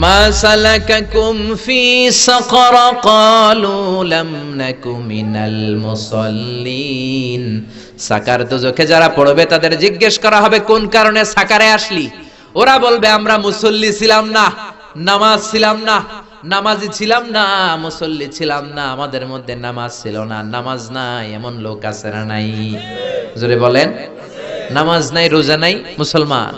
মা সালাকাকুম ফি সাকার ক্বালু লাম নাকু মিনাল মুসাল্লিন। সাকার দোজখে যারা পড়বে তাদের জিজ্ঞেস করা হবে কোন কারণে সাকারে আসলি? ওরা বলবে আমরা মুসল্লি ছিলাম না, নামাজ ছিলাম না, নামাজি ছিলাম না, মুসল্লি ছিলাম না, আমাদের মধ্যে নামাজ ছিল না। নামাজ নাই এমন লোক আছে না নাই? জোরে বলেন। নামাজ নাই, রোজা নাই, মুসলমান।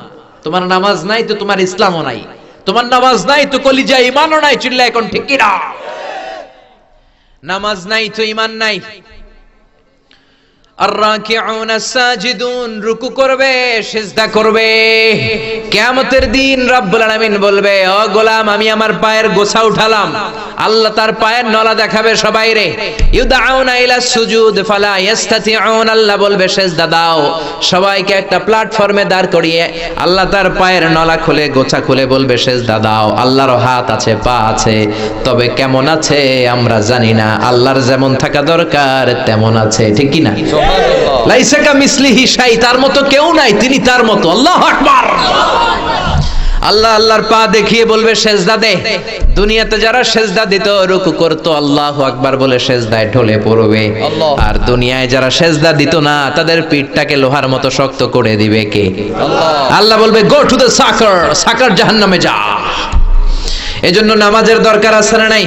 তোমার নামাজ নাই তো তোমার ইসলামও নাই, তোমার নামাজ নাই তো কলিজা ঈমানও নাই। চিল্লা এখন ঠিক কি না? নামাজ নাই তো ঈমান নাই। আর-রাকিউন আস-সাজিদুন, রুকু করবে, সিজদা করবে। কিয়ামতের দিন রব্বুল আলামিন বলবে, ও গোলাম আমি আমার পায়ের গোছা উঠালাম। আল্লাহ তার পায়ের নলা দেখাবে সবাইরে। ইউদাউনা ইলা সুজুদ ফালা ইস্তাতিউন, আল্লাহ বলবে সিজদা দাও। সবাইকে একটা প্ল্যাটফর্মে দাঁড় করিয়ে আল্লাহ তার পায়ের নলা খুলে গোছা খুলে বলবে সিজদা দাও। আল্লাহর হাত আছে, পা আছে, তবে কেমন আছে আমরা জানি না। আল্লাহর যেমন থাকা দরকার তেমন আছে, ঠিক কি না? লাইসা কামিসলিহি শাই, তার মতো কেউ নাই, তিনি তার মতো। আল্লাহু আকবার। আল্লাহ আল্লাহর পা দেখিয়ে বলবে সেজদা দে। দুনিয়াতে যারা সেজদা দিত, রুকু করত, আল্লাহু আকবার বলে সেজদায় ঢলে পড়বে। আর দুনিয়ায় যারা সেজদা দিত না, তাদের পিঠটাকে লোহার মতো শক্ত করে দিবে কে? আল্লাহ বলবে গো টু দ্য সাকার, সাকার জাহান্নামে যা। এজন্য নামাজের দরকার আছে না নাই?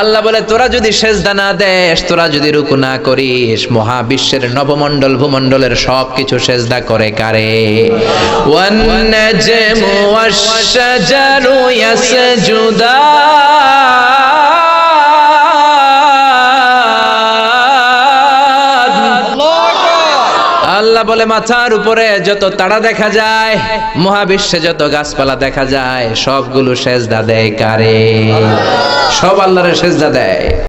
আল্লাহ বলে তোরা যদি সেজদা না দেস, তোরা যদি রুকু না করিস, মহাবিশ্বের নবমণ্ডল ভূমণ্ডলের সবকিছু সেজদা করে কারে? ওয়ান নাজমু ওয়াশ-শাজারু ইয়াসজুদান। আল্লাহ বলে মাথার উপরে যত তারা দেখা যায়, মহাবিশ্বে যত গাছপালা দেখা যায়, সবগুলো সেজদা দেয় কারে? সব আল্লাহরে সেজদা দেয়।